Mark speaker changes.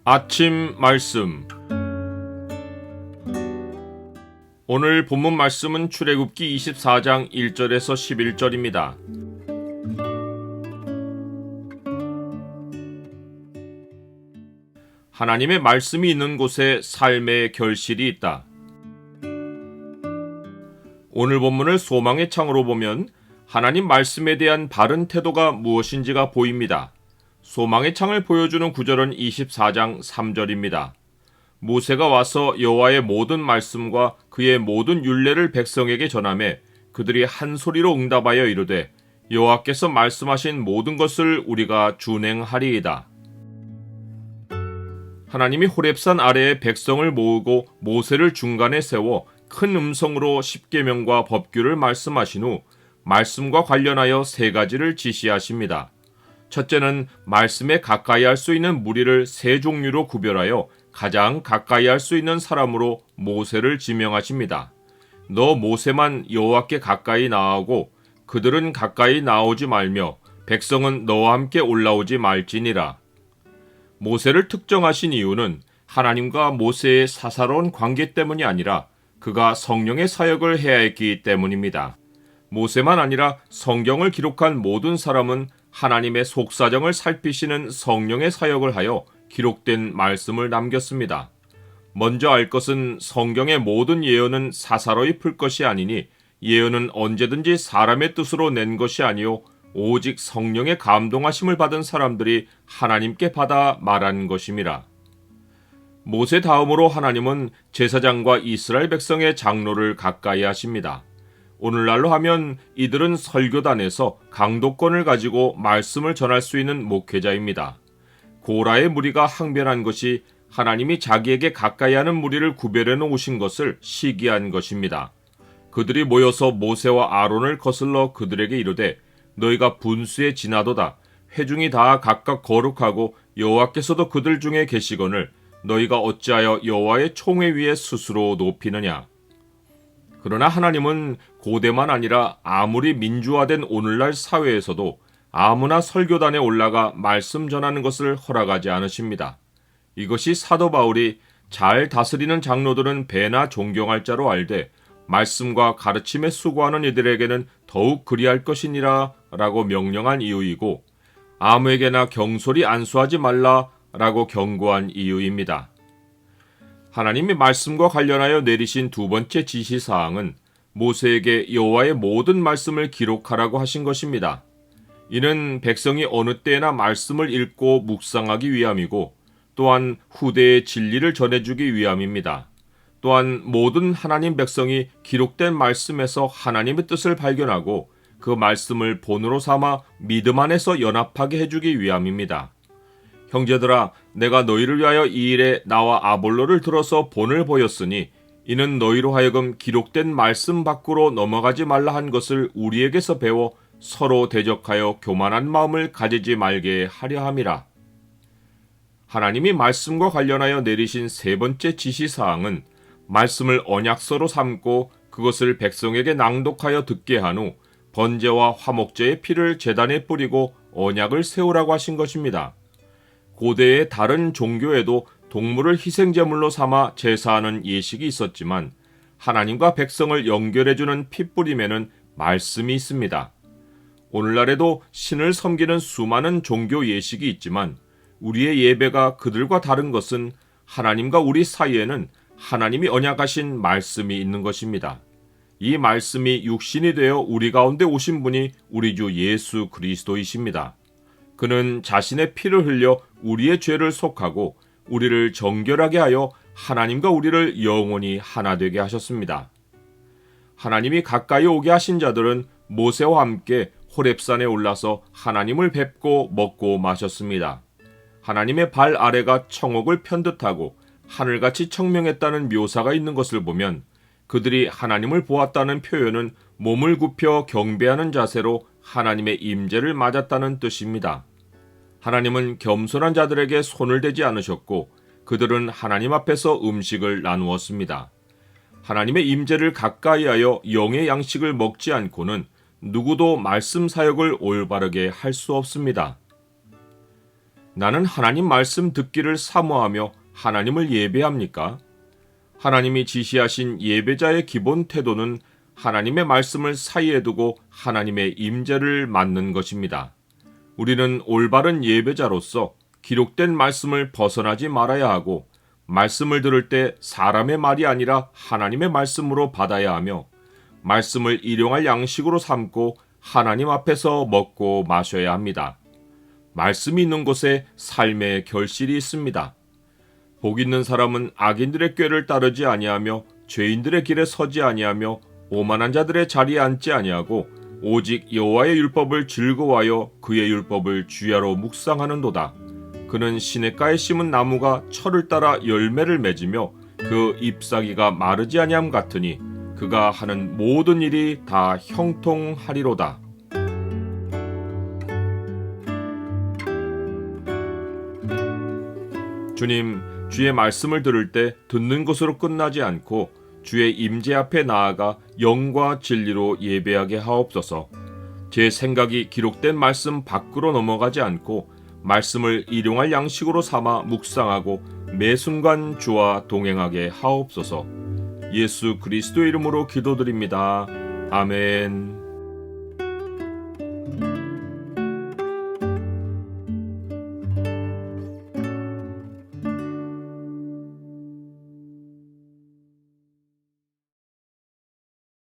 Speaker 1: 아침 말씀. 오늘 본문 말씀은 출애굽기 24장 1절에서 11절입니다. 하나님의 말씀이 있는 곳에 삶의 결실이 있다. 오늘 본문을 소망의 창으로 보면 하나님 말씀에 대한 바른 태도가 무엇인지가 보입니다. 소망의 창을 보여주는 구절은 24장 3절입니다. 모세가 와서 여호와의 모든 말씀과 그의 모든 율례를 백성에게 전하매 그들이 한 소리로 응답하여 이르되 여호와께서 말씀하신 모든 것을 우리가 준행하리이다. 하나님이 호렙산 아래에 백성을 모으고 모세를 중간에 세워 큰 음성으로 십계명과 법규를 말씀하신 후 말씀과 관련하여 세 가지를 지시하십니다. 첫째는 말씀에 가까이 할 수 있는 무리를 세 종류로 구별하여 가장 가까이 할 수 있는 사람으로 모세를 지명하십니다. 너 모세만 여호와께 가까이 나아오고 그들은 가까이 나오지 말며 백성은 너와 함께 올라오지 말지니라. 모세를 특정하신 이유는 하나님과 모세의 사사로운 관계 때문이 아니라 그가 성령의 사역을 해야 했기 때문입니다. 모세만 아니라 성경을 기록한 모든 사람은 하나님의 속사정을 살피시는 성령의 사역을 하여 기록된 말씀을 남겼습니다. 먼저 알 것은 성경의 모든 예언은 사사로이 풀 것이 아니니 예언은 언제든지 사람의 뜻으로 낸 것이 아니요 오직 성령의 감동하심을 받은 사람들이 하나님께 받아 말한 것임이라. 모세 다음으로 하나님은 제사장과 이스라엘 백성의 장로를 가까이 하십니다. 오늘날로 하면 이들은 설교단에서 강도권을 가지고 말씀을 전할 수 있는 목회자입니다. 고라의 무리가 항변한 것이 하나님이 자기에게 가까이 하는 무리를 구별해 놓으신 것을 시기한 것입니다. 그들이 모여서 모세와 아론을 거슬러 그들에게 이르되 너희가 분수에 지나도다. 회중이 다 각각 거룩하고 여호와께서도 그들 중에 계시거늘 너희가 어찌하여 여호와의 총회 위에 스스로 높이느냐. 그러나 하나님은 고대만 아니라 아무리 민주화된 오늘날 사회에서도 아무나 설교단에 올라가 말씀 전하는 것을 허락하지 않으십니다. 이것이 사도 바울이 잘 다스리는 장로들은 배나 존경할 자로 알되 말씀과 가르침에 수고하는 이들에게는 더욱 그리할 것이니라 라고 명령한 이유이고 아무에게나 경솔히 안수하지 말라 라고 경고한 이유입니다. 하나님이 말씀과 관련하여 내리신 두 번째 지시사항은 모세에게 여호와의 모든 말씀을 기록하라고 하신 것입니다. 이는 백성이 어느 때나 말씀을 읽고 묵상하기 위함이고 또한 후대의 진리를 전해주기 위함입니다. 또한 모든 하나님 백성이 기록된 말씀에서 하나님의 뜻을 발견하고 그 말씀을 본으로 삼아 믿음 안에서 연합하게 해주기 위함입니다. 형제들아, 내가 너희를 위하여 이 일에 나와 아볼로를 들어서 본을 보였으니 이는 너희로 하여금 기록된 말씀 밖으로 넘어가지 말라 한 것을 우리에게서 배워 서로 대적하여 교만한 마음을 가지지 말게 하려 함이라. 하나님이 말씀과 관련하여 내리신 세 번째 지시사항은 말씀을 언약서로 삼고 그것을 백성에게 낭독하여 듣게 한 후 번제와 화목제의 피를 제단에 뿌리고 언약을 세우라고 하신 것입니다. 고대의 다른 종교에도 동물을 희생제물로 삼아 제사하는 예식이 있었지만 하나님과 백성을 연결해주는 핏뿌림에는 말씀이 있습니다. 오늘날에도 신을 섬기는 수많은 종교 예식이 있지만 우리의 예배가 그들과 다른 것은 하나님과 우리 사이에는 하나님이 언약하신 말씀이 있는 것입니다. 이 말씀이 육신이 되어 우리 가운데 오신 분이 우리 주 예수 그리스도이십니다. 그는 자신의 피를 흘려 우리의 죄를 속하고 우리를 정결하게 하여 하나님과 우리를 영원히 하나 되게 하셨습니다. 하나님이 가까이 오게 하신 자들은 모세와 함께 호렙산에 올라서 하나님을 뵙고 먹고 마셨습니다. 하나님의 발 아래가 청옥을 편듯하고 하늘같이 청명했다는 묘사가 있는 것을 보면 그들이 하나님을 보았다는 표현은 몸을 굽혀 경배하는 자세로 하나님의 임재를 맞았다는 뜻입니다. 하나님은 겸손한 자들에게 손을 대지 않으셨고 그들은 하나님 앞에서 음식을 나누었습니다. 하나님의 임재를 가까이하여 영의 양식을 먹지 않고는 누구도 말씀 사역을 올바르게 할 수 없습니다. 나는 하나님 말씀 듣기를 사모하며 하나님을 예배합니까? 하나님이 지시하신 예배자의 기본 태도는 하나님의 말씀을 사이에 두고 하나님의 임재를 맡는 것입니다. 우리는 올바른 예배자로서 기록된 말씀을 벗어나지 말아야 하고, 말씀을 들을 때 사람의 말이 아니라 하나님의 말씀으로 받아야 하며, 말씀을 일용할 양식으로 삼고 하나님 앞에서 먹고 마셔야 합니다. 말씀이 있는 곳에 삶의 결실이 있습니다. 복 있는 사람은 악인들의 꾀를 따르지 아니하며 죄인들의 길에 서지 아니하며 오만한 자들의 자리에 앉지 아니하고 오직 여호와의 율법을 즐거워하여 그의 율법을 주야로 묵상하는도다. 그는 시냇가에 심은 나무가 철을 따라 열매를 맺으며 그 잎사귀가 마르지 아니함 같으니 그가 하는 모든 일이 다 형통하리로다. 주님, 주의 말씀을 들을 때 듣는 것으로 끝나지 않고 주의 임재 앞에 나아가 영과 진리로 예배하게 하옵소서. 제 생각이 기록된 말씀 밖으로 넘어가지 않고 말씀을 일용할 양식으로 삼아 묵상하고 매 순간 주와 동행하게 하옵소서. 예수 그리스도 이름으로 기도드립니다. 아멘.